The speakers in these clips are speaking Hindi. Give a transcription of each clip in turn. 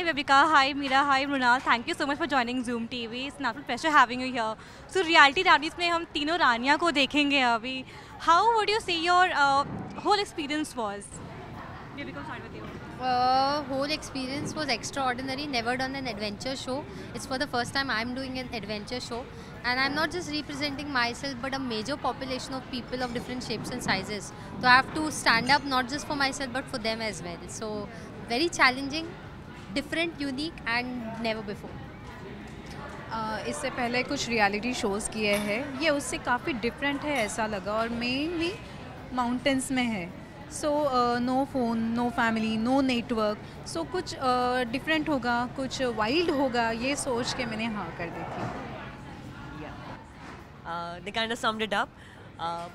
Hi Vibika, hi Meera, hi Mrunal. Thank you so much for joining Zoom TV. It's an absolute pleasure having you here. So reality Rani's में हम तीनों रानियाँ को देखेंगे अभी. How would you say your whole experience was? Vibika, we'll start with you. Whole experience was extraordinary. Never done an adventure show. It's for the first time I'm doing an adventure show, and I'm not just representing myself but a major population of people of different shapes and sizes. So I have to stand up not just for myself but for them as well. So very challenging, different, unique, and never before. इससे पहले कुछ रियलिटी शोज़ किए हैं, ये उससे काफ़ी डिफरेंट है ऐसा लगा, और मेनली माउंटेन्स में है. So no phone, no family, no network. So कुछ डिफरेंट होगा, कुछ वाइल्ड होगा, ये सोच के मैंने हाँ कर दी थी. They kind of summed it up.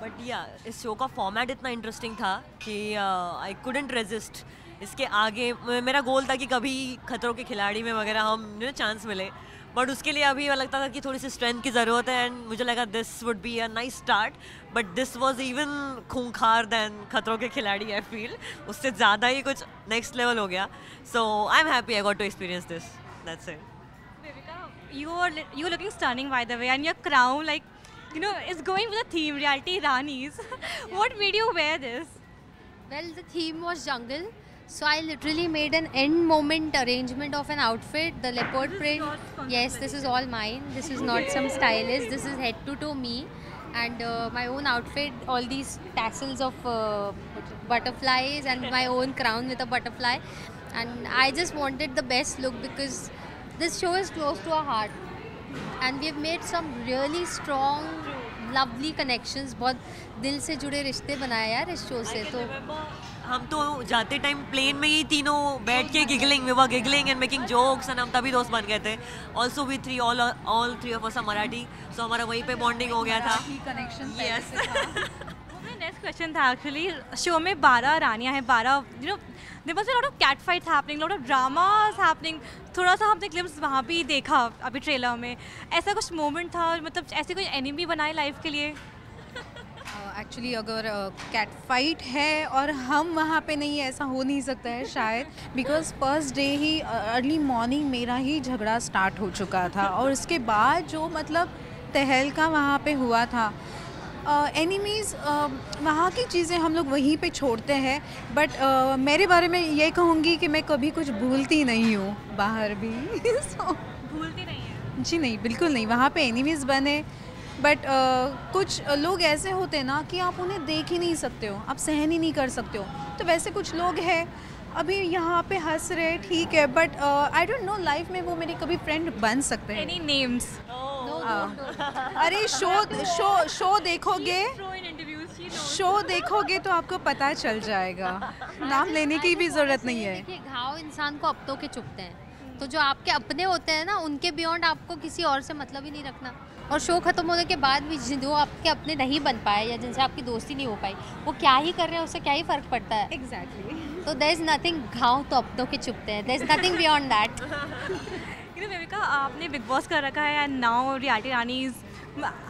But yeah, इस शो का फॉर्मेट इतना इंटरेस्टिंग था कि आई couldn't resist. इसके आगे मेरा गोल था कि कभी खतरों के खिलाड़ी में वगैरह हम चांस मिले, बट उसके लिए अभी लगता था कि थोड़ी सी स्ट्रेंथ की ज़रूरत है, एंड मुझे लगा this would be a nice start. But this was even खूंखार देन खतरों के खिलाड़ी. आई फील उससे ज़्यादा ही कुछ नेक्स्ट लेवल हो गया. So I am happy I got to experience this. That's it. Vibika, you're looking stunning by the way, and your crown, like, is going with the theme reality Ranis. What made you wear this? Well, the theme was jungle. So I literally made an end moment arrangement of an outfit, the leopard print. Yes, this is all mine. This is not some stylist. This is head to toe me, and my own outfit. All these tassels of butterflies and my own crown with a butterfly. And I just wanted the best look because this show is close to our heart, and we've made some really strong, lovely connections. बहुत दिल से जुड़े रिश्ते बनाए यार इस शो से. तो हम तो जाते टाइम प्लेन में ही तीनों बैठ के giggling, we were giggling and making jokes, and हम तभी दोस्त बन गए थे. Also we three all three of us are Marathi, so हमारा वहीं पे बॉन्डिंग हो गया था. कनेक्शन. यस. वो मेरा नेक्स्ट क्वेश्चन था एक्चुअली. शो में 12 रानियाँ हैं, 12 there was a lot of cat fights happening, lot of dramas happening. थोड़ा सा हमने क्लिप्स वहाँ भी देखा अभी ट्रेलर में. ऐसा कुछ मोमेंट था, मतलब ऐसे कोई एनिमी बनाए लाइफ के लिए? एक्चुअली अगर कैट फाइट है और हम वहाँ पे नहीं, ऐसा हो नहीं सकता है शायद, because first day he early morning मेरा ही झगड़ा स्टार्ट हो चुका था, और उसके बाद जो मतलब तहलका वहाँ पे हुआ था. एनिमीज़ वहाँ की चीज़ें हम लोग वहीं पे छोड़ते हैं, बट मेरे बारे में ये कहूँगी कि मैं कभी कुछ भूलती नहीं हूँ बाहर भी. So, भूलती नहीं है. जी नहीं, बिल्कुल नहीं. वहाँ पे एनिमीज़ बने, बट कुछ लोग ऐसे होते हैं ना कि आप उन्हें देख ही नहीं सकते हो, आप सहन ही नहीं कर सकते हो. तो वैसे कुछ लोग हैं अभी यहाँ पे हंस रहे, ठीक है, but I don't know life में वो मेरे कभी फ्रेंड बन सकते हैं. Any names? no, don't. अरे शो देखोगे, शो देखोगे तो आपको पता चल जाएगा. नाम लेने की भी ज़रूरत नहीं है. देखिए, घाव इंसान को अपनों के चुभते हैं, तो जो आपके अपने होते हैं ना, उनके बियॉन्ड आपको किसी और से मतलब ही नहीं रखना. और शो ख़त्म होने के बाद भी जो आपके अपने नहीं बन पाए या जिनसे आपकी दोस्ती नहीं हो पाई, वो क्या ही कर रहे हैं, उससे क्या ही फ़र्क पड़ता है. एग्जैक्टली. तो देयर इज़ नथिंग. घाव तो अपनों के चुभते हैं. There is nothing beyond that. Vivika, आपने बिग बॉस कर रखा है एंड नाउ रियलिटी रानीज.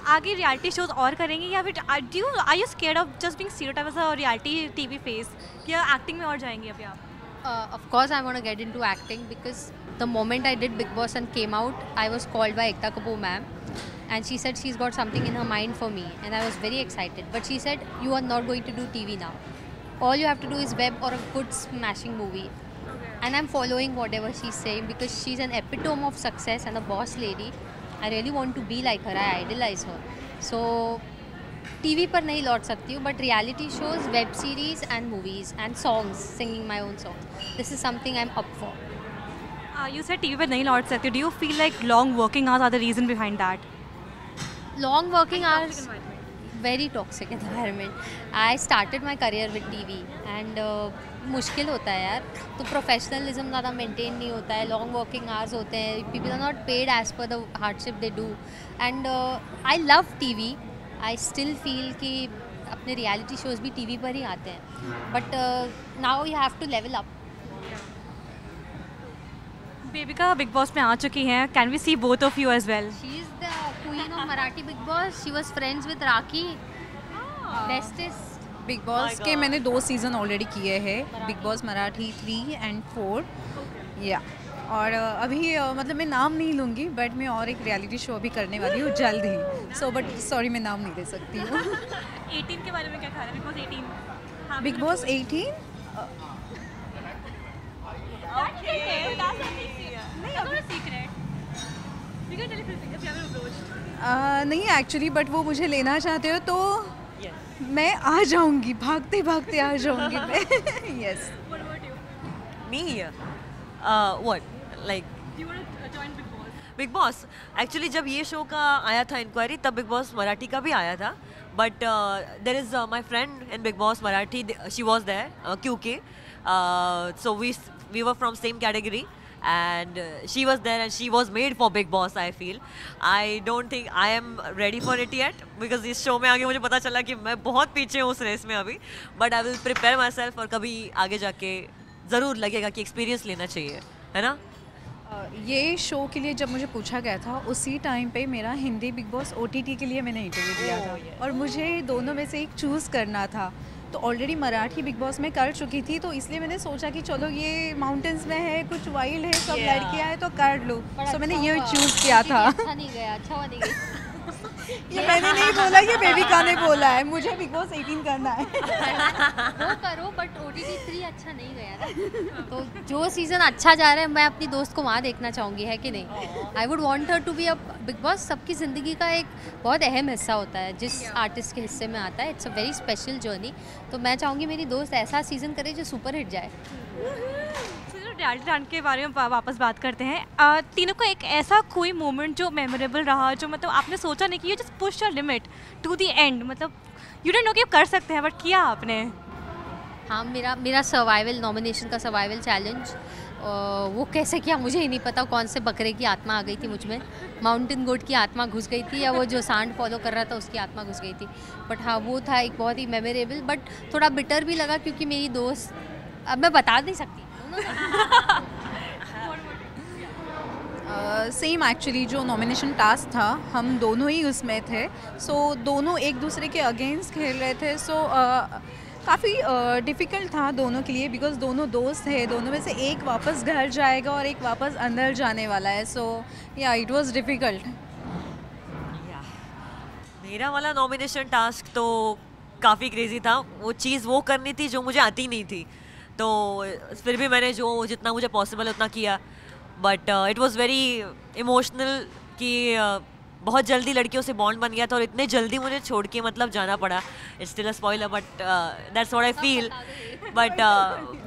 आगे रियलिटी शोज और करेंगे या फिर are you scared of just being stereotyped as a reality TV face, या एक्टिंग में और जाएंगे अभी आप? Of course, I want to get into acting because the moment I did Big Boss and came out, I was called by Ekta Kapoor ma'am, and she said she's got something in her mind for me, and I was very excited. But she said, you are not going to do TV now. All you have to do is web or a good smashing movie. And I'm following whatever she's saying because she's an epitome of success and a boss lady. I really want to be like her. I idolize her. So TV पर नहीं लौट सकती हूँ, but reality shows, web series and movies and songs, singing my own songs, this is something I am up for. You said TV पर नहीं लौट सकते. Do you feel like long working hours are the reason behind that? Long working hours, very toxic environment. I started my career with TV and मुश्किल होता है यार. तो प्रोफेशनलिज्म ज़्यादा मेंटेन नहीं होता है, लॉन्ग वर्किंग आवर्स होते हैं, people are not paid as per the hardship they do. And I love TV. I still feel कि अपने रियलिटी शोज़ भी टीवी पर ही आते हैं, but now you have to level up. Bebika Bigg Boss में आ चुकी हैं. Can we see both of you as well? She is the queen of Marathi Bigg Boss. She was friends with Rakhi, bestest. Bigg Boss के मैंने 2 सीज़न ऑलरेडी किए हैं, बिग बॉस मराठी 3 and 4. या और अभी मतलब मैं नाम नहीं लूँगी, बट मैं और एक रियलिटी शो अभी करने वाली हूँ जल्द ही, सो बट सॉरी मैं नाम नहीं ले सकती हूँ। 18 के बारे में क्या ख्याल है? Big boss 18? हाँ, बिग बॉस 18 नहीं एक्चुअली, बट वो मुझे लेना चाहते हो तो मैं आ जाऊंगी, भागते भागते आ जाऊंगी मैं। Yes. Me? What? Like big boss actually जब ये शो का आया था इंक्वायरी तब बिग बॉस मराठी का भी आया था, but there is my friend in Bigg Boss Marathi, she was there क्योंकि so we were from same category and she was there and she was made for Big Boss. I feel I don't think I am ready for it yet because इस शो में आगे मुझे पता चला कि मैं बहुत पीछे हूँ उस रेस में अभी, but I will prepare myself और कभी आगे जाके ज़रूर लगेगा कि एक्सपीरियंस लेना चाहिए, है ना? ये शो के लिए जब मुझे पूछा गया था उसी टाइम पे मेरा हिंदी बिग बॉस OTT के लिए मैंने इंटरव्यू दिया था और मुझे दोनों में से एक चूज़ करना था, तो ऑलरेडी मराठी बिग बॉस में कर चुकी थी, तो इसलिए मैंने सोचा कि चलो ये माउंटेन्स में है, कुछ वाइल्ड है, सब लड़कियां हैं तो कर लो, सो मैंने ये चूज़ किया था। अच्छा नहीं गया, अच्छा हुआ नहीं गया। ये मैंने नहीं बोला, ये बेबिका ने बोला है, मुझे बिग बॉस 18 करना है। वो करो बट OTT 3 अच्छा नहीं गया ना, तो जो सीज़न अच्छा जा रहा है मैं अपनी दोस्त को वहाँ देखना चाहूँगी, है कि नहीं? I would want her to be a big boss. सबकी ज़िंदगी का एक बहुत अहम हिस्सा होता है जिस आर्टिस्ट के हिस्से में आता है, it's a very special journey, तो मैं चाहूँगी मेरी दोस्त ऐसा सीज़न करे जो सुपर हिट जाए। रियलिटी डांस के बारे में वापस बात करते हैं। तीनों को एक ऐसा कोई मोमेंट जो मेमोरेबल रहा, जो मतलब आपने सोचा नहीं कि you just push your limit to the end, मतलब यू डोंट नो कि आप कर सकते हैं बट किया आपने? हाँ, मेरा सर्वाइवल, नॉमिनेशन का सर्वाइवल चैलेंज, वो कैसे किया मुझे ही नहीं पता। कौन से बकरे की आत्मा आ गई थी मुझ में, माउंटेन गोट की आत्मा घुस गई थी या वो जो सांड फॉलो कर रहा था उसकी आत्मा घुस गई थी, बट हाँ वो था एक बहुत ही मेमोरेबल, बट थोड़ा बिटर भी लगा क्योंकि मेरी दोस्त, अब मैं बता नहीं सकती। सेम एक्चुअली जो नॉमिनेशन टास्क था हम दोनों ही उसमें थे, सो दोनों एक दूसरे के अगेंस्ट खेल रहे थे, सो काफ़ी डिफ़िकल्ट था दोनों के लिए बिकॉज दोनों दोस्त हैं, दोनों में से एक वापस घर जाएगा और एक वापस अंदर जाने वाला है, सो या इट वाज डिफ़िकल्ट। मेरा वाला नॉमिनेशन टास्क तो काफ़ी क्रेजी था, वो चीज़ वो करनी थी जो मुझे आती नहीं थी, तो फिर भी मैंने जो जितना मुझे पॉसिबल उतना किया, but it was very emotional कि बहुत जल्दी लड़कियों से बॉन्ड बन गया था और इतने जल्दी मुझे छोड़ के मतलब जाना पड़ा। It's still a spoiler but that's what I feel, but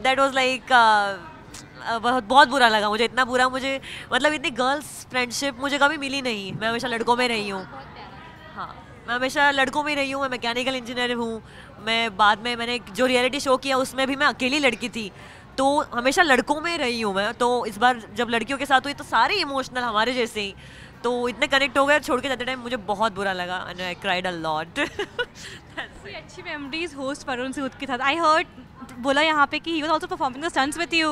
that was like बहुत बुरा लगा मुझे, इतना बुरा मुझे मतलब इतनी गर्ल्स फ्रेंडशिप मुझे कभी मिली नहीं। मैं हमेशा लड़कों में रही हूँ, हाँ मैं हमेशा लड़कों में रही हूँ, मैं मैकेनिकल इंजीनियर हूँ, मैं बाद में मैंने जो रियलिटी शो किया उसमें भी मैं अकेली लड़की थी, तो हमेशा लड़कों में रही हूँ मैं, तो इस बार जब लड़कियों के साथ हुई तो सारे इमोशनल हमारे जैसे ही, तो इतने कनेक्ट हो गए, छोड़ के जाते टाइम मुझे बहुत बुरा लगा and I cried a lot. कोई अच्छी मेमोरीज होस्ट वरुण सूद के साथ? आई हर्ड बोला यहाँ पे कि he was also performing the stunts with you.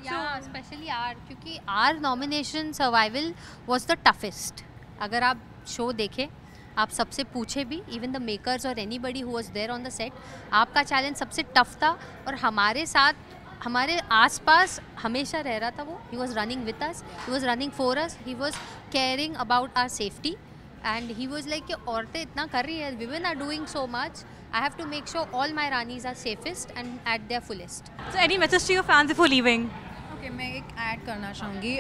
या स्पेशली आर, क्योंकि are nomination survival was the toughest. अगर आप शो देखें, आप सबसे पूछे भी, इवन द मेकर्स और anybody who was there on the set, आपका चैलेंज सबसे टफ था और हमारे साथ हमारे आसपास हमेशा रह रहा था वो। He was running with us, he was running for us, he was caring about our safety and he was like कि औरतें इतना कर रही है, women are doing so much, I have to make sure all my ranis are safest and at their fullest. So any message to your fans before leaving? Okay, मैं एक ऐड करना चाहूँगी।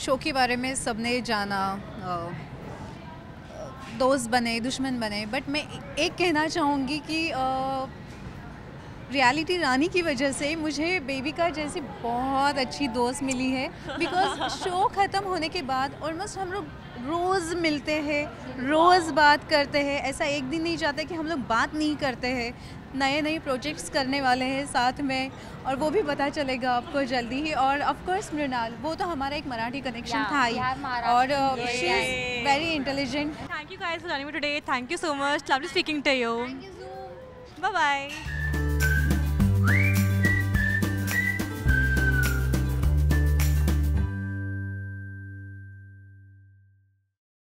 शो के बारे में सबने जाना, दोस्त बने, दुश्मन बने, बट मैं एक कहना चाहूँगी कि रियलिटी रानी की वजह से मुझे बेबिका जैसी बहुत अच्छी दोस्त मिली है, बिकॉज शो ख़त्म होने के बाद ऑलमोस्ट हम लोग रोज़ मिलते हैं, रोज़ बात करते हैं, ऐसा एक दिन नहीं जाता कि हम लोग बात नहीं करते हैं। नए नए प्रोजेक्ट्स करने वाले हैं साथ में, और वो भी पता चलेगा आपको जल्दी ही। और ऑफ कोर्स मृणाल, वो तो हमारा एक मराठी कनेक्शन था ही, और she is very intelligent. Thank you guys for joining me today, thank you so much, lovely speaking to you, bye bye.